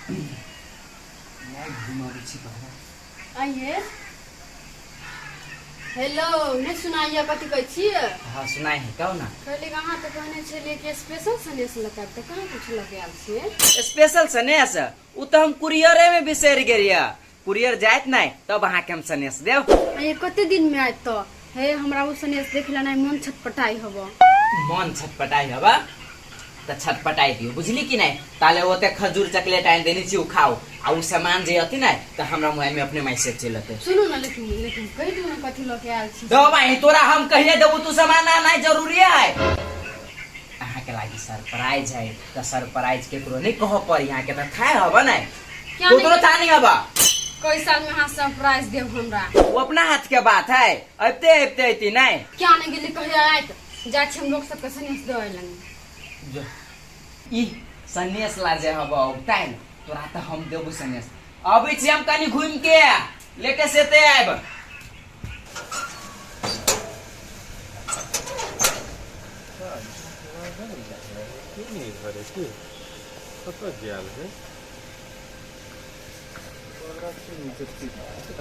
आइए। हेलो नहीं सुनाइए कथी कहै छियै? हाँ सुनाई है कहू ना। कहली कहाँ तो कहने छलिए कि स्पेशल सनेस लगाब त कहाँ कुछ लगे आल छियै? स्पेशल सनेस उ तो हम कुरियरे में बिसर गेलिए। कुरियर जात नहीं तब अहाँ के हम सनेस देव। आइए कते दिन में आयत तो हे हमरा उ सनेस देखला नहीं मन छटपटाई हबो। मन छटपटाई हबा तो छटपटाई दियो बुझली कि नहीं। ताले ओते खजूर चॉकलेट आइन देनी छी उ खाओ आ उ सामान जे अति नहीं तो हमरा मुंह में अपने मैसेज चलते। सुनो ना लेकिन कहि दू ना कथी लगे आल छी। दो भाई तोरा हम कहिए देबू तू सामान ना नहीं जरूरी है। अहाँ के लागी सरप्राइज है तो सरप्राइज केकरो नहीं कहो पर यहाँ के त थाय हबा नहीं। क्या तू तो था नहीं हबा। कोई साल में हाथ सरप्राइज देव हमरा। वो अपना हाथ के बात है अबते अबते अति नहीं। क्या नहीं गेली कहिया आयत जा छी हम लोग सब के सनेस देबै लंग। जो ई सनेस लाजे हबा टाइम तोरा त हम देबू सनेस। अबै छी हम कनी घूम के लेटे से ते आइब।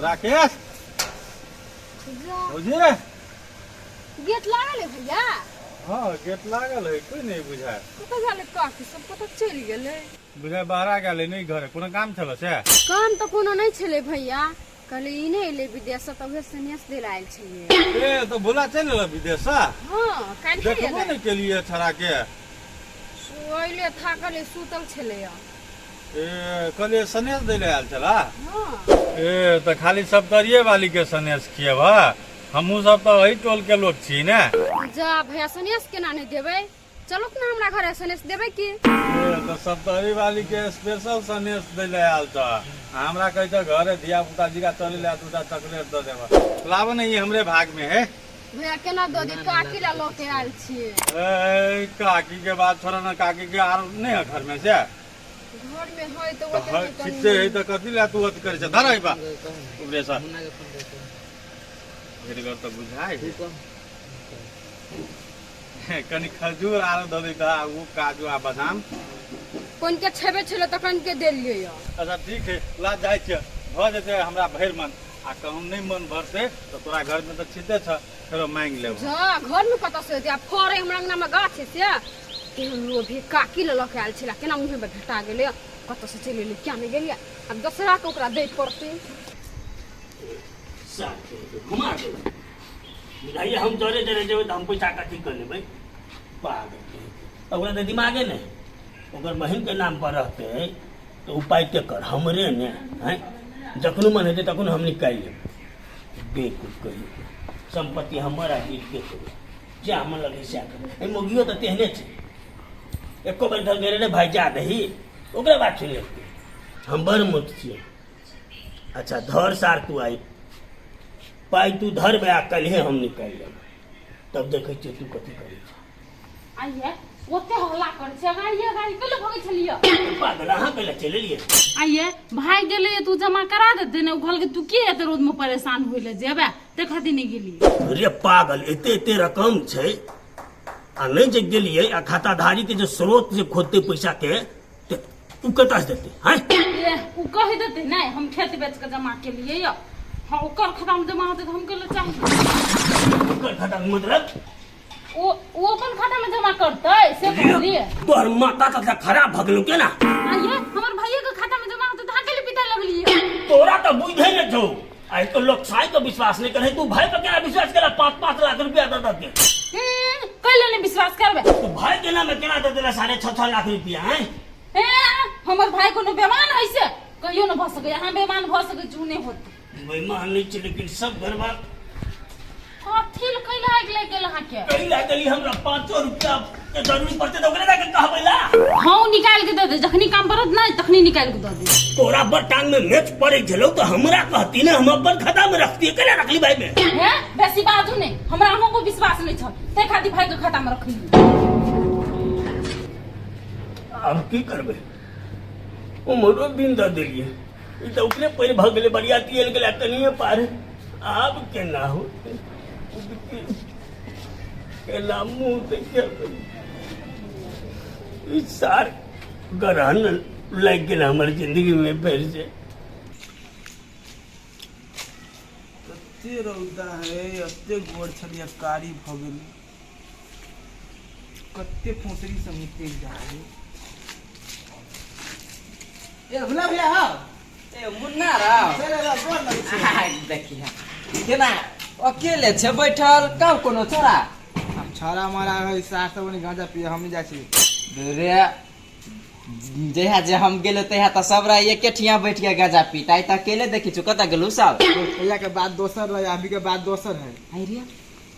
राकेश गेट लागल है भैया। हाँ गेट लागल है कोई नहीं बुझाय। कतऽ गेलै काकी सब कतऽ चलि गेलै? बुझाय बाहर गेलै नहीं घरे कोनो काम छलो से। काम तो कोनो नहीं छले भैया। कहले ई नहीं एले विदेश से तबे सनेस दिल आयल छलिए। ए तो भुला चल गेल विदेश से। हां काल के देखबो नहीं केलिए छड़ा के। सोइले थाकले सुतल छले। ए कले सनेस देले आयल छला। हां ए तो खाली सब तरिये वाली के सनेस खिएब। हमहू सब तो वही टोल के लोग छी ने। जा भैया सनेस केना नहीं देबै? चलो ना हमरा घरे सनेस देबै की? तो सब तरी वाली के स्पेशल सनेस देले आयल छ। हमरा कहि त घरे धिया पुता जी का चले ले तू चॉकलेट दे देबा। लाभ नहीं हमरे भाग में है। भैया केना दो दी काकी ला लोके आयल छिए। ए काकी के बात छोड़ा ना काकी के आर नहीं है घर में से। घर में होय तो वो तो छिटे है तो कथि ला तू अत करे छ धरई बा उबरे सा फिर कर तो बुझाई कनी खजूर आर द दे ता वो काजू आ बादाम कोन के छेबे छले त कन के देलिए या। अच्छा ठीक है ला जाय छ भ जेते हमरा भैर मन आ कहूं नहीं मन भरते तो तोरा घर में तो छिटे छ फेरो मांग लेब। जा घर में कतऽ से होते? आ फरे हमरा अंगना में गाछ है से के हम लोभी काकी ल लके आयल छला केना मुंह में घटा गेले कतऽ से चलि एले क्या नहीं गेलिए। अब दूसरा के ओकरा दे पड़ते। घुमा दे बुझाइए हम जरे जरे जेबै तो हम पैसा कथी कर लेबै पागल। ओकरा तो दिमागे नहीं ओकर बहन के नाम पर रहते तो उपाय के कर हमरे ने हैं जखनो मन हेतै तखनो हम निकालि लेब। बेकूफ कहियो संपत्ति हमारा जीत के करो जा मन लगे से कर। मोगियो तो तेहने छै एको बेर धर गेले रे भाई जा दही ओकरा बात सुन ले हम बड़ मत छियै। अच्छा धर सार तू आई पाई तू धर बे आ कल्हे हम निकाल लेब तब देखै छियै तू कथी करै छै। आइए ओते हल्ला कर छै गाड़िया गाड़ी कल भगे छलिए। पागल अहाँ कइला चले लिए आइए भाई गेले तू जमा करा देते ने घल के तू के एते रोज में परेशान होइले जेबे देखती नहीं गेली। रे पागल एते एते रकम छै आ नहीं जे गेलिए आ खाताधारी के जो स्रोत से खोदते पैसा के तू कतऽ से देते हैं? ए उ कह देते नहीं हम खेत बेच के जमा के लिए या हां ओकर खाता में जमा होते तो हम केले चाहिए। ओकर खाता के मतलब वो अपन खाता में जमा करते से बोलिए। तोहर माता तथा खराब भगलू के ना। आइए हमर भाई के खाता में जमा होते तो अकेले पिता लगलिए। तोरा तो बुझे न छौ आई तो लोग साई को विश्वास नहीं करे तू भाई पर केना विश्वास करा 5-5 लाख रुपया दे दे कैले नहीं विश्वास करबे? तू भाई के नाम में केना दे देला 6.5 लाख रुपया हैं? ए हमर भाई कोनो बेमान है से कहियो न भ सके हां बेमान भ सके चूने होते बेईमान नहीं छै लेकिन सब गड़बड़ कथी ल कैला आग ले गेल हां के कैला गेली हमरा 500 रुपया के जरूरी पड़ते तो ओकरे जाके कहबैला। हां निकाल के दे दे जखनी काम परत नहीं तखनी निकाल के दे दे। तोरा बटांग में मैच पड़े छलो तो हमरा कहती ने हम अपन खाता में रखती केना रखली भाई में हैं बेसी बाजू नहीं हमरा अहाँ को विश्वास नहीं छ ते खाती भाई के खाता में रखली। अब की करबे ओ मोरो दिन द देलिए ई तो ओकरे पैर भ गेले बढ़िया तेल गेला तनिए पार अब केना हो केला मुंह देखे ई सार गरहन लग गेल हमर जिंदगी में फिर से। एते रौदा है, एते गोड़ छलिया कारी भ गेल, कते फोंसरी से निकल जाए। ए भुला भैया हां ए मुन्ना राव चले ला गोड़ लगे छै। हाय देखिया केना अकेले छे बैठल कब कोनो छोरा अब छारा मारा है साथ सब ने गांजा पिए हम नहीं जाय छी। रे जहिया जे हम गेलो तहिया त सब रह एके ठिया बैठ के गाजा पीता त अकेले देखि छु कत गेलु सब। भैया के बात दोसर रहे, अभी के बात दोसर है। आई रे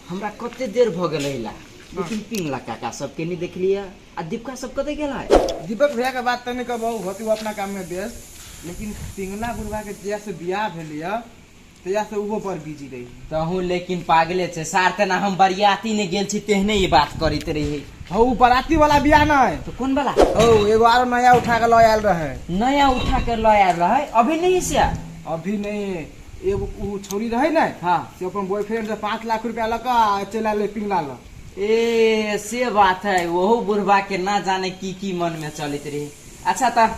हमरा कते देर भ गेल हिला लेकिन पिंगला काका सब के नहीं देख लिया आ दीपका सब कते गेला। दीपक भैया के बात तने कहबो होती वो अपना काम में व्यस्त, लेकिन पिंगला बुढ़वा के जया से बियाह भेलिया तया से उहो पर बिजी रही। तहु लेकिन पागले छे सार तना हम बरियाती ने गेल छी तेहने ये बात करित रही। हो बराती वाला बियाह ना है तो कौन वाला हो एगो आरो नया उठा के लय आयल रहे। नया उठा के लय आयल रहे अभी नहीं से अभी नहीं, एगो उ छोरी रहे ना हाँ से अपन बॉयफ्रेंड से 5 लाख रुपया लका चला ले पिंगला ला। ए से बात है वो बुढ़वा के ना जाने की मन में चलित रही। अच्छा त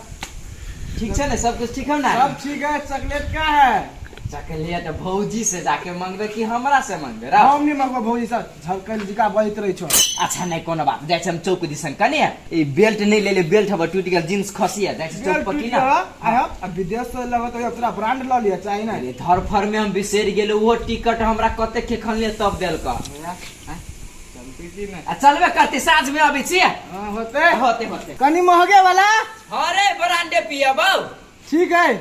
ठीक है ना सब कुछ ठीक है ना। सब ठीक है। चॉकलेट का है चॉकलेट भौजी से जाके मांगबे कि हमरा से मांगबे रा हम नहीं मंगवा भौजी से झलकल जिका बजत रही छो। अच्छा नहीं कोनो बात जाय हम चौक दिसन कने ए बेल्ट नहीं ले ले बेल्ट हब टूट गेल जींस खसिया जाय चौक पकी ना आय अब विदेश से लगत है पूरा ब्रांड ल लिया चाहिए ना। अरे धर फर में हम बिसेर गेलो वो टिकट हमरा कते के खनले तब देल का चलती जी ना चलबे करते साँझ में अभी छी हां होते होते होते कनी महगे वाला। अरे ब्रांडे पिया बाऊ ठीक है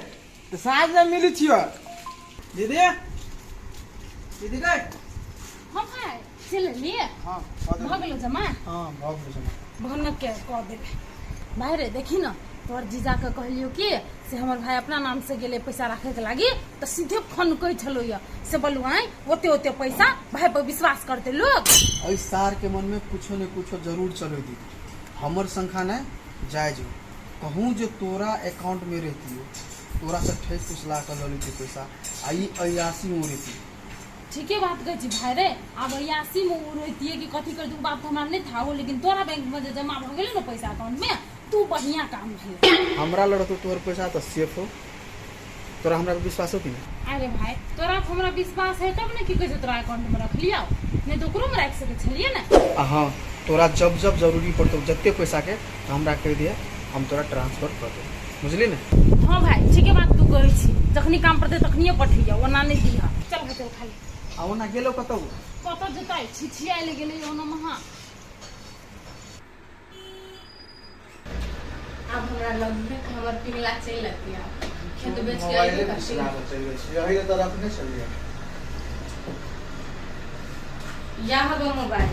तो साँझ में मिली छियो दीदी। दीदी रे हम भाई चल लिए हां भगलो जमा हां भाग लो भन के कह देबे। भाई रे देखी न तोर जीजा के कहलियो कि से हमर भाई अपना नाम से गेले पैसा रखे के लागी तो सीधे फोन कई छलो या से बोलू आई ओते ओते पैसा भाई पर विश्वास करते लोग। ऐ सार के मन में कुछो न कुछो जरूर चलो दी। हमर संख्या न जायज कहूँ जो तोरा अकाउंट में रहती हो तोरा से ठेस पुछला कर लो लेती पैसा आई 81 में रहती। ठीके बात कह छी भाई रे अब 81 में रहती है कि कथी कर दू बात हमरा नहीं था हो, लेकिन तोरा बैंक में जे जमा भ गेले न पैसा अकाउंट में तू बढ़िया काम भेल। हमरा लड़तो तोर पैसा तो सेफ हो, तोरा हमरा पे विश्वास हो कि नहीं। अरे भाई तोरा पर हमरा विश्वास है तब न कि कह तोरा अकाउंट में रख लिया नहीं तो ओकरो में रख सके छलिए ना। हाँ तोरा जब जब जरूरी पड़तो जत्ते पैसा के हमरा कह दिया हम तोरा ट्रांसफर कर दे बुझली ना। हां भाई ठीके बात तू कहै छी जखनी काम पड़ते तखनिए पठिया ओना नहीं दिया। चल भाई चल खाली आओ ना गेलो कतौ कत जतै छिछिया ले गेलै ओना महा। अब हमरा लगबे हमर पिंगला चल लतिया खेत बेच के मोबाइल आइए में कसिया चाहिए यही तो तरफ नहीं चलिए या हबे मोबाइल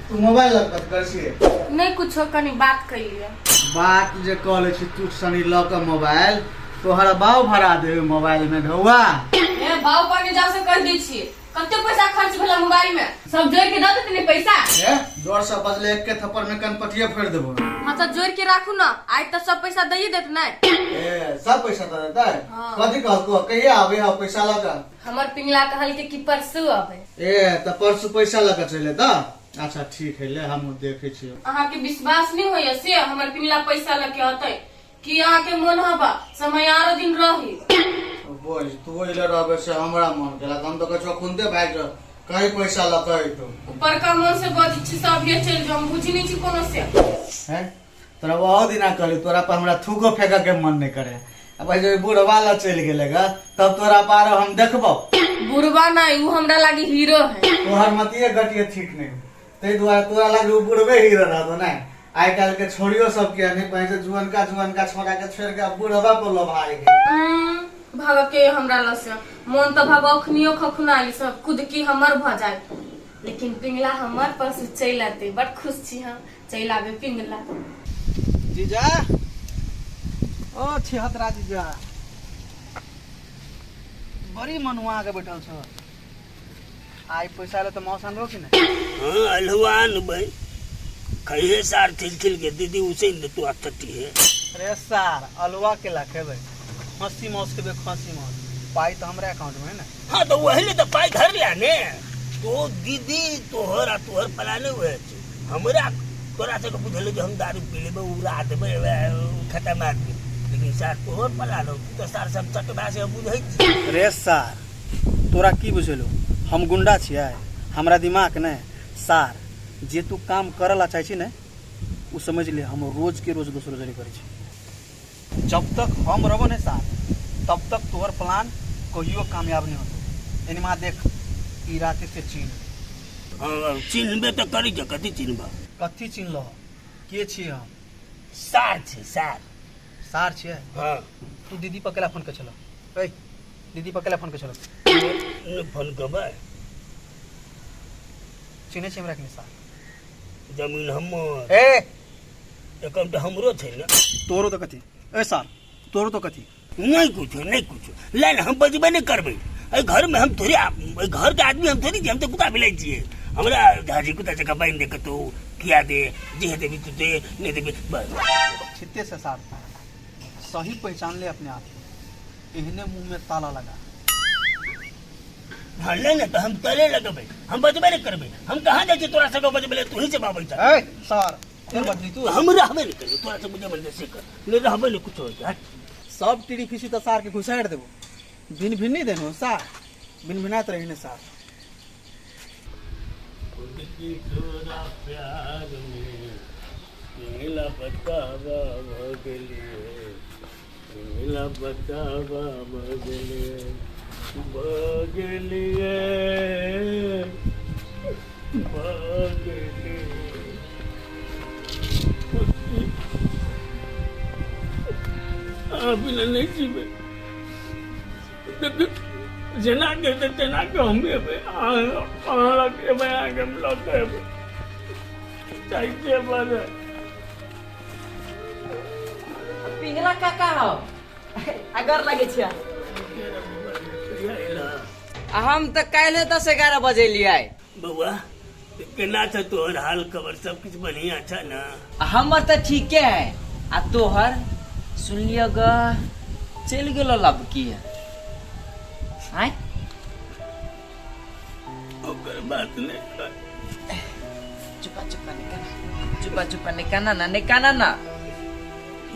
तू मोबाइल लग कर सी नहीं कुछो कनी बात कइलिए बात जे कहले छी तू सनी ल के मोबाइल तोहरा बाव भरा देबे मोबाइल में ढौआ। ए भाव पर के जाओ से कर दी छी कते पैसा खर्च भेला मोबाइल में सब जोड़ के द देतने पैसा। ए जोर से बजले एक के थप्पड़ में कनपटिया फेर देबो। हां तो जोड़ के राखू ना आज तो सब पैसा दई देत नै। ए सब पैसा दे देता है हाँ। कथि कहतो कहिया आवे हा पैसा लगा हमर पिंगला कहल के कि परसू आबे ए त परसु पैसा लगा चले त अच्छा ठीक है ले हम देखे छी। अहाँ के विश्वास नहीं होय से हमर पिंगला पैसा लेके आते कि अहाँ के मन हबा समय आरो दिन रही बोल तू इले रहबे से हमरा मन केला हम तो कछो खुनते भाग जा कहीं पैसा लगाई तो ऊपर का मन से बज छी सब ये चल जो हम बुझी नहीं छी कोनो से हैं तोरा बहुत दिना कहली तोरा पर हमरा थूको फेंका के मन नहीं करे। अब जब बुढ़वा ला चल गेलेगा तब तोरा पारो हम देखबो बुढ़वा नहीं वो हमरा लागी हीरो है। तोहर मतिए गटिए ठीक नहीं तै दुआरे तोरा लागी उ बुढ़वे हीरो रहतो ना। आई काल के छोड़ियो सब के नहीं पहले जुअन का छोड़ा के छोड़ के बुढ़वा पर लोभाई गए भाग के हमरा लसे मन तो भाग अखनियो खखुनाई सब खुद की हमर भ जाए लेकिन पिंगला हमर पर से चल आते बड़ खुश छी हम चल आवे पिंगला। जीजा ओ छिहतरा जीजा बड़ी मनुआ के बैठल छ आई पैसा ले तो मौसन रो कि नहीं। हाँ अलहुआन भाई कहिए सार थिल के दीदी उसे ले तू अटटी है। रे सार अलवा के ला खेबे हंसी मौस के खसी मौस पाई तो हमरे अकाउंट में है ना। हाँ तो वही तो पाई घर ले आने तो दीदी तोहर पलाने हुए हमरा तोरा से बुझल कि हम दारू पी लेबै उड़ा देबै खत्म मार दे लेकिन सार तोहर पला लो तो सार सब चटबा से बुझै छी रे सार तोरा की बुझेलो हम गुंडा छियै हमरा दिमाग ने सार जे तू काम करला चाहै छी ने उ समझ ले हम रोज के रोज दोसरो जरी करै छी जब तक हम रहबो ने सार तब तक तोहर प्लान कहियो कामयाब नहीं होतो एनिमा देख ई रात से चीन चिन्हबे तो करी छ कथी चिन्हबा कथी चिन्ह लो के छी हम सार छै सार छियै हाँ तू दीदी पकेला फोन के चलो ए दीदी पकेला फोन के चलो फोन करबै चिन्हे छी हमरा के सार जमीन हमर ए अकाउंट हमरो छै ने तोरो तो कथी ए सार तोरो तो कथी नहीं कुछ ले हम बजबे नहीं करबै ए घर में हम थोड़ी घर के आदमी हम थोड़ी हम तो कुत्ता बिलाई छियै हमरा झाजी कुत्ता जगह बाइन दे के तो किया दे जे देबी तू दे नहीं देबी बस छित्ते से सार सही पहचान ले अपने आप एहने मुंह में ताला लगा हाँ ले ना तो हम तले लगबै हम बजबे नहीं करबै हम कहाँ जाइ छी तोरा सगो बजबे तू ही से बाबै छ ए सार ए बदली तू हम रहबे नहीं करबै तोरा से मुझे बंदे से कर ले रहबे नहीं कुछ हो जाए सब टीड़ी खिसी तो सार के घुसाड़ देबो भिन भिन नहीं देनो सार भिन भिनात रही ने सार तोरा प्यार में मिला बतावा भगलिए मिला बतावा भगलिए अभी नहीं जीवे जना के तो जना के हम भी आगे मैं आगे ब्लॉक है चाहिए पर पिंगला काका हो अगर लगे छिया हम तो काल्हे 10-11 बजे लिए बउआ केना छ तोहर हाल खबर सब कुछ बढ़िया छ ना हमर तो ठीक है आ तोहर सुनलियो ग चल गेलो लब की आय ओकर बात नहीं कर चुपा निकाना ना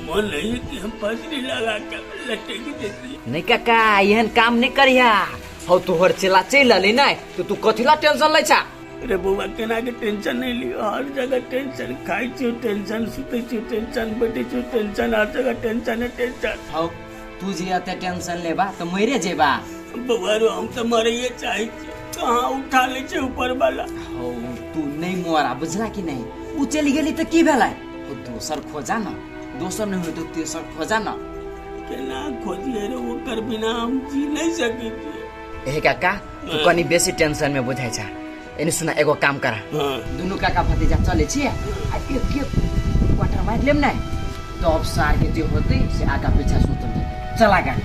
मन नहीं है कि हम पसरी लगा के लटेगी देती नहीं काका एहन काम नहीं करिया हो तोहर चला चल ले ना तो तू कथिला टेंशन ले छा अरे बउआ केना के टेंशन नहीं लियो हर जगह टेंशन खाई छी टेंशन सुते छी टेंशन बैठे छी टेंशन हर जगह टेंशन है टेंशन हो तू जियाते टेंशन लेबा तो मरे जेबा बउआ रो हम तो मरे ये चाहे कहां उठा ले छे ऊपर वाला हो तू नहीं मोरा बुझला कि नहीं उ चली गेली तो की भेलै तो दोसर खोजा ना दोसर नहीं हो तो तेसर खोजा ना केना खोजिए रे वो कर बिना हम जी नहीं सकी ए काका तू कनी बेसी टेंशन में बुझाइ छ एने सुना एगो काम करा दुनु काका भतीजा चले छी आ एक क्वार्टर मार लेम नै तो अब सार के जे होते से आगा पीछा सुतल जेते चला गाड़ी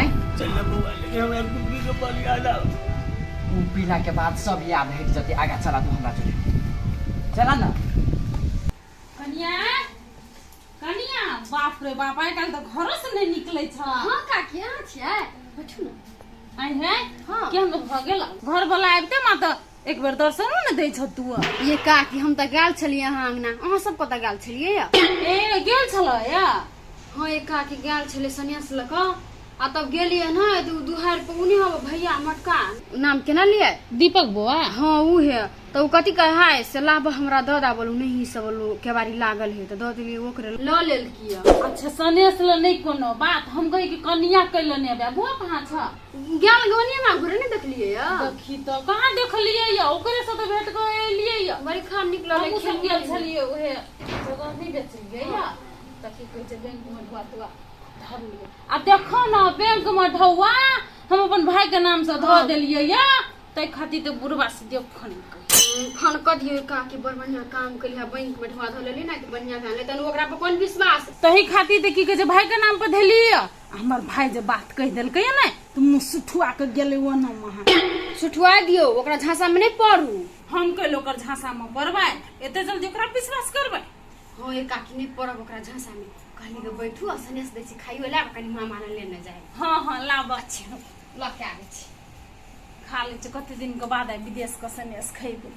आइ चल बउआ लेकिन हमरा गुड्डी के पर याद आ उ पीला के बाद सब याद हट जते आगा चला तू हमरा चला ना कनिया बाप रे बाप आइ काल त घर से नहीं निकलै छ हाँ काकी यहाँ छियै बैठू ना आइ है हाँ। के हम भ गेल घर वाला आबिते मा त एक बेर दर्शनो न दै छ तू ये काकी हम त गेल छलियै अहाँ अंगना अहाँ सब कतऽ गेल छलियै या ए गेल छल या हाँ ये काकी गेल छलै सन्यास लऽ कऽ आ तब गेलियै ना तो दुहार पे उन्हीं हो भैया मटका नाम केना लिए दीपक बुआ हाँ उ है तो कथी कहे हाय से लाभ हमरा दऽ दा बोलू नहीं सब बोलू केवारी लागल है तो दऽ देलियै ओकरे लऽ लेल किया अच्छा सनेस ल नहीं कोनो बात हम कहि कि कनिया कैले ने बे बुआ कहां छ गेल गवनिया में घुरे नहीं देखलियै या देखी तो कहां देखलियै या ओकरे से तो भेट के एलियै या बड़ी खान निकलल हम सब गेल छलियै ओहे जगह नहीं बेचलियै या तकी कहै छै बैंक में दुआ दुआ धरलियै आ देखो ना बैंक में ढौआ हम अपन भाई के नाम से धऽ देलियै या तै खातिर तो बुढ़वा से देखो खान क दियो काकी बड़ बढ़िया काम कलिया बैंक में ढवा धऽ लेली ना कि बढ़िया भेल तन ओकरा पर कोन विश्वास तही खातिर त की कहै छै भाई के नाम पे धेलियै हमर भाई जे बात कहि देलकै ना तुम सुठुआ के गेलै वो ना वहां सुठुआ दियो ओकरा झांसा में नहीं पड़ू हम कहिलो ओकर झांसा में पड़बै एते जल्दी ओकरा विश्वास करबै हाँ ये काकी नहीं पड़ब ओकरा झांसा में कहली के बैठू आ सनेस दै छी खाइयो ला कनी मामा ने लेने जाए हाँ लाब अच्छे लऽ के आबै छी खा ले कते दिन के बाद विदेश के सनेस खैबै